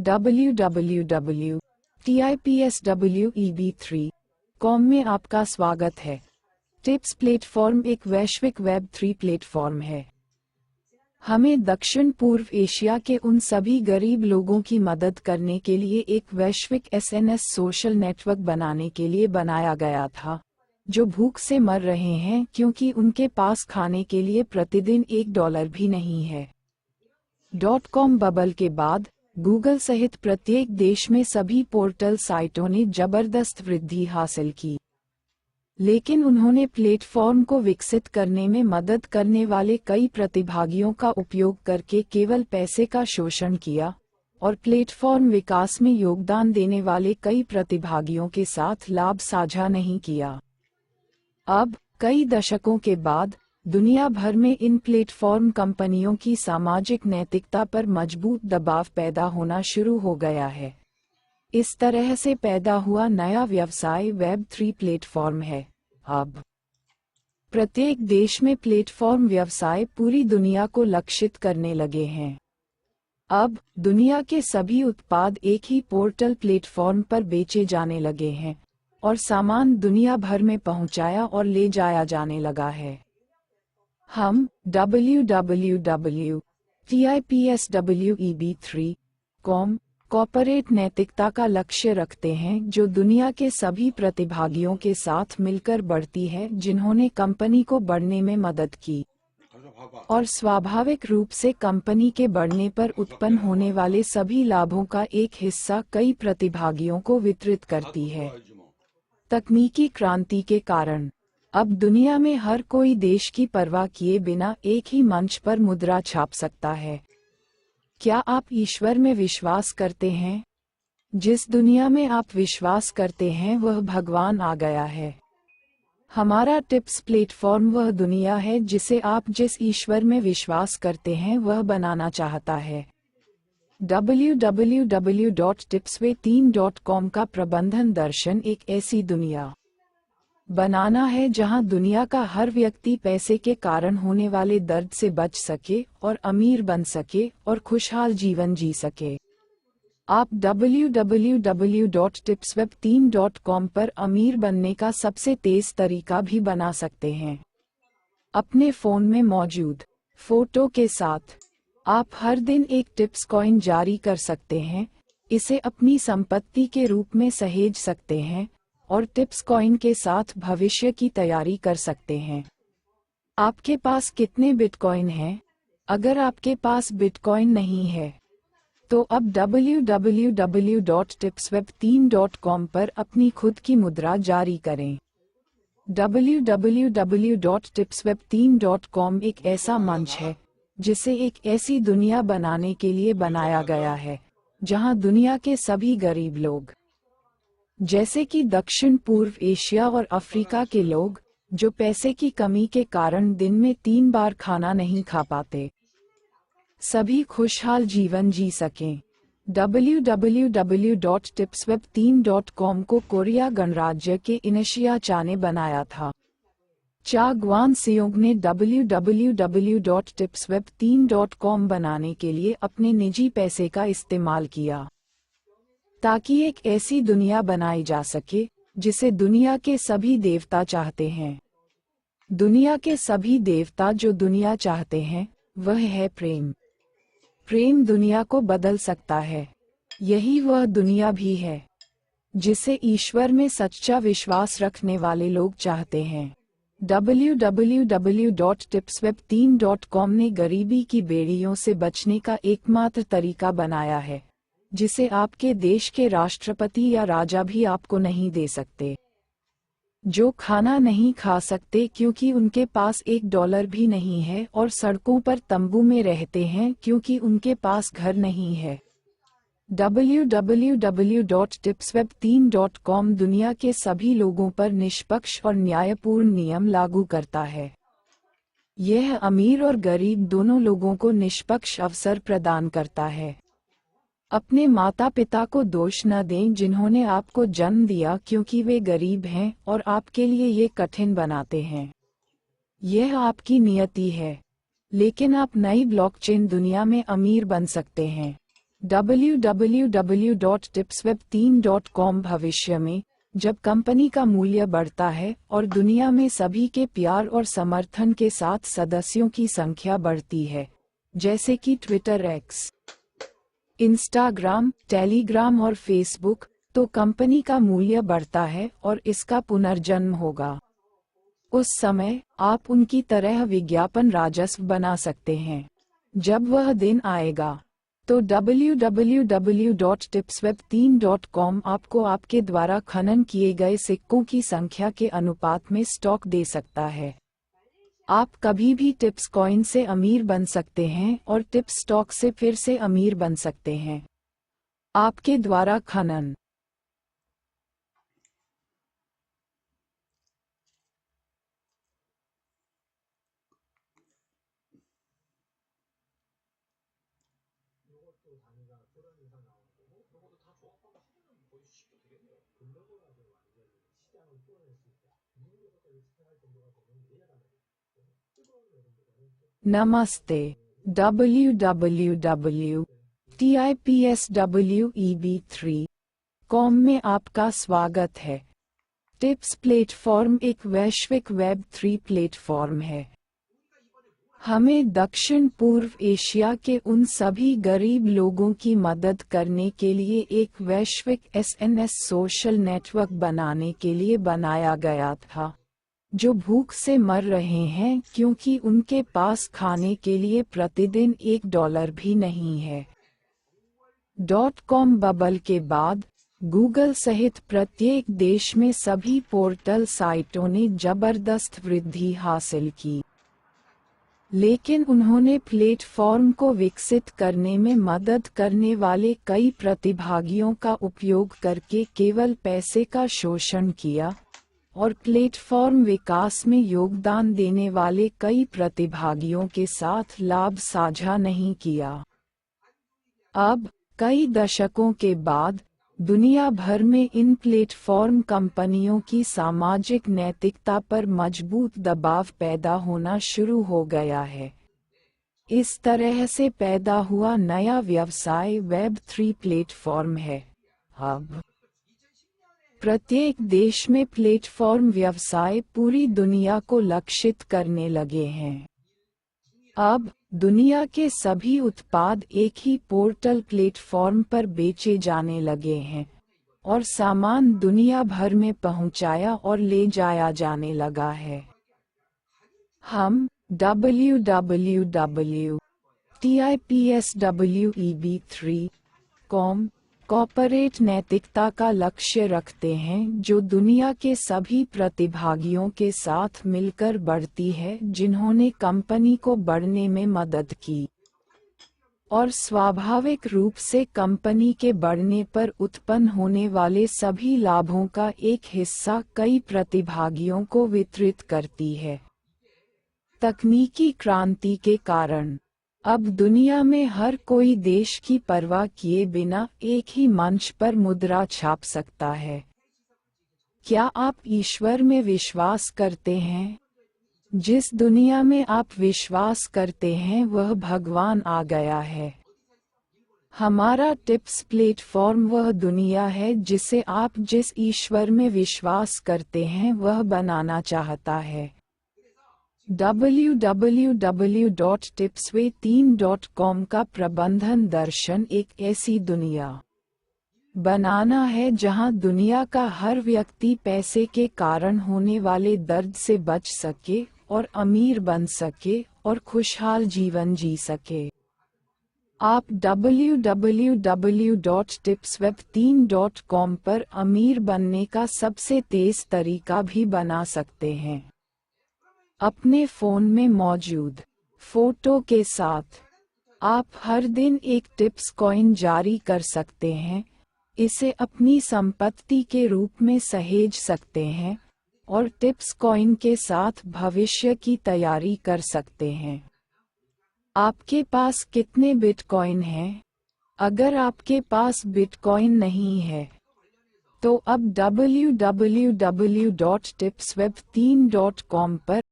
www.tipsweb3.com में आपका स्वागत है। टिप्स प्लेटफॉर्म एक वैश्विक वेब 3 प्लेटफॉर्म है। हमें दक्षिण पूर्व एशिया के उन सभी गरीब लोगों की मदद करने के लिए एक वैश्विक एसएनएस सोशल नेटवर्क बनाने के लिए बनाया गया था, जो भूख से मर रहे हैं क्योंकि उनके पास खाने के लिए प्रतिदिन $1 भी नहीं है। .com बबल के बाद गूगल सहित प्रत्येक देश में सभी पोर्टल साइटों ने जबरदस्त वृद्धि हासिल की, लेकिन उन्होंने प्लेटफॉर्म को विकसित करने में मदद करने वाले कई प्रतिभागियों का उपयोग करके केवल पैसे का शोषण किया और प्लेटफॉर्म विकास में योगदान देने वाले कई प्रतिभागियों के साथ लाभ साझा नहीं किया। अब, कई दशकों के बाद, दुनिया भर में इन प्लेटफॉर्म कंपनियों की सामाजिक नैतिकता पर मजबूत दबाव पैदा होना शुरू हो गया है। इस तरह से पैदा हुआ नया व्यवसाय वेब 3 प्लेटफॉर्म है। अब प्रत्येक देश में प्लेटफॉर्म व्यवसाय पूरी दुनिया को लक्षित करने लगे हैं। अब दुनिया के सभी उत्पाद एक ही पोर्टल प्लेटफॉर्म पर बेचे जाने लगे हैं और सामान दुनिया भर में पहुंचाया और ले जाया जाने लगा है। हम www.tipsweb3.com कॉर्पोरेट नैतिकता का लक्ष्य रखते हैं जो दुनिया के सभी प्रतिभागियों के साथ मिलकर बढ़ती है जिन्होंने कंपनी को बढ़ने में मदद की, और स्वाभाविक रूप से कंपनी के बढ़ने पर उत्पन्न होने वाले सभी लाभों का एक हिस्सा कई प्रतिभागियों को वितरित करती है। तकनीकी क्रांति के कारण अब दुनिया में हर कोई देश की परवाह किए बिना एक ही मंच पर मुद्रा छाप सकता है। क्या आप ईश्वर में विश्वास करते हैं? जिस दुनिया में आप विश्वास करते हैं वह भगवान आ गया है। हमारा टिप्स प्लेटफॉर्म वह दुनिया है जिसे आप जिस ईश्वर में विश्वास करते हैं वह बनाना चाहता है। www.tipsweb3.com का प्रबंधन दर्शन एक ऐसी दुनिया बनाना है जहां दुनिया का हर व्यक्ति पैसे के कारण होने वाले दर्द से बच सके और अमीर बन सके और खुशहाल जीवन जी सके। आप www.tipsweb3.com पर अमीर बनने का सबसे तेज तरीका भी बना सकते हैं। अपने फोन में मौजूद फोटो के साथ आप हर दिन एक टिप्स कॉइन जारी कर सकते हैं, इसे अपनी संपत्ति के रूप में सहेज सकते हैं और टिप्स कॉइन के साथ भविष्य की तैयारी कर सकते हैं। आपके पास कितने बिटकॉइन हैं? अगर आपके पास बिटकॉइन नहीं है तो अब www.tipsweb3.com पर अपनी खुद की मुद्रा जारी करें। www.tipsweb3.com एक ऐसा मंच है जिसे एक ऐसी दुनिया बनाने के लिए बनाया गया है जहां दुनिया के सभी गरीब लोग, जैसे कि दक्षिण पूर्व एशिया और अफ्रीका के लोग, जो पैसे की कमी के कारण दिन में 3 बार खाना नहीं खा पाते, सभी खुशहाल जीवन जी सकें। www.tipsweb3.com को कोरिया गणराज्य के इनिशिया चा ने बनाया था। चा ग्वानसेओंग ने www.tipsweb3.com बनाने के लिए अपने निजी पैसे का इस्तेमाल किया, ताकि एक ऐसी दुनिया बनाई जा सके जिसे दुनिया के सभी देवता चाहते हैं। दुनिया के सभी देवता जो दुनिया चाहते हैं वह है प्रेम। प्रेम दुनिया को बदल सकता है। यही वह दुनिया भी है जिसे ईश्वर में सच्चा विश्वास रखने वाले लोग चाहते हैं। www.tipsweb3.com ने गरीबी की बेड़ियों से बचने का एकमात्र तरीका बनाया है जिसे आपके देश के राष्ट्रपति या राजा भी आपको नहीं दे सकते, जो खाना नहीं खा सकते क्योंकि उनके पास $1 भी नहीं है और सड़कों पर तंबू में रहते हैं क्योंकि उनके पास घर नहीं है। www.tipsweb3.com दुनिया के सभी लोगों पर निष्पक्ष और न्यायपूर्ण नियम लागू करता है। यह अमीर और गरीब दोनों लोगों को निष्पक्ष अवसर प्रदान करता है। अपने माता पिता को दोष न दें जिन्होंने आपको जन्म दिया क्योंकि वे गरीब हैं और आपके लिए ये कठिन बनाते हैं। यह आपकी नियति है, लेकिन आप नई ब्लॉकचेन दुनिया में अमीर बन सकते हैं। www.tipsweb3.com भविष्य में, जब कंपनी का मूल्य बढ़ता है और दुनिया में सभी के प्यार और समर्थन के साथ सदस्यों की संख्या बढ़ती है, जैसे कि ट्विटर, एक्स, इंस्टाग्राम, टेलीग्राम और फेसबुक, तो कंपनी का मूल्य बढ़ता है और इसका पुनर्जन्म होगा। उस समय आप उनकी तरह विज्ञापन राजस्व बना सकते हैं। जब वह दिन आएगा, तो www.tipsweb3.com आपको आपके द्वारा खनन किए गए सिक्कों की संख्या के अनुपात में स्टॉक दे सकता है। आप कभी भी टिप्स कॉइन से अमीर बन सकते हैं और टिप्स स्टॉक से फिर से अमीर बन सकते हैं। आपके द्वारा खनन। नमस्ते। www.tipsweb3.com में आपका स्वागत है। टिप्स प्लेटफॉर्म एक वैश्विक वेब 3 प्लेटफॉर्म है। हमें दक्षिण पूर्व एशिया के उन सभी गरीब लोगों की मदद करने के लिए एक वैश्विक एसएनएस सोशल नेटवर्क बनाने के लिए बनाया गया था, जो भूख से मर रहे हैं क्योंकि उनके पास खाने के लिए प्रतिदिन $1 भी नहीं है। .com बबल के बाद गूगल सहित प्रत्येक देश में सभी पोर्टल साइटों ने जबरदस्त वृद्धि हासिल की, लेकिन उन्होंने प्लेटफॉर्म को विकसित करने में मदद करने वाले कई प्रतिभागियों का उपयोग करके केवल पैसे का शोषण किया और प्लेटफॉर्म विकास में योगदान देने वाले कई प्रतिभागियों के साथ लाभ साझा नहीं किया। अब, कई दशकों के बाद, दुनिया भर में इन प्लेटफॉर्म कंपनियों की सामाजिक नैतिकता पर मजबूत दबाव पैदा होना शुरू हो गया है। इस तरह से पैदा हुआ नया व्यवसाय वेब 3 प्लेटफॉर्म है। अब प्रत्येक देश में प्लेटफॉर्म व्यवसाय पूरी दुनिया को लक्षित करने लगे हैं। अब दुनिया के सभी उत्पाद एक ही पोर्टल प्लेटफॉर्म पर बेचे जाने लगे हैं और सामान दुनिया भर में पहुंचाया और ले जाया जाने लगा है। हम www.tipsweb3.com कॉर्पोरेट नैतिकता का लक्ष्य रखते हैं जो दुनिया के सभी प्रतिभागियों के साथ मिलकर बढ़ती है जिन्होंने कंपनी को बढ़ने में मदद की, और स्वाभाविक रूप से कंपनी के बढ़ने पर उत्पन्न होने वाले सभी लाभों का एक हिस्सा कई प्रतिभागियों को वितरित करती है। तकनीकी क्रांति के कारण अब दुनिया में हर कोई देश की परवाह किए बिना एक ही मंच पर मुद्रा छाप सकता है। क्या आप ईश्वर में विश्वास करते हैं? जिस दुनिया में आप विश्वास करते हैं वह भगवान आ गया है। हमारा टिप्स प्लेटफॉर्म वह दुनिया है जिसे आप जिस ईश्वर में विश्वास करते हैं वह बनाना चाहता है। www.tipsweb3.com का प्रबंधन दर्शन एक ऐसी दुनिया बनाना है जहां दुनिया का हर व्यक्ति पैसे के कारण होने वाले दर्द से बच सके और अमीर बन सके और खुशहाल जीवन जी सके। आप www.tipsweb3.com पर अमीर बनने का सबसे तेज तरीका भी बना सकते हैं। अपने फ़ोन में मौजूद फ़ोटो के साथ, आप हर दिन एक टिप्स कॉइन जारी कर सकते हैं, इसे अपनी संपत्ति के रूप में सहेज सकते हैं, और टिप्स कॉइन के साथ भविष्य की तैयारी कर सकते हैं। आपके पास कितने बिटकॉइन हैं? अगर आपके पास बिटकॉइन नहीं है, तो अब www.tipsweb3.com पर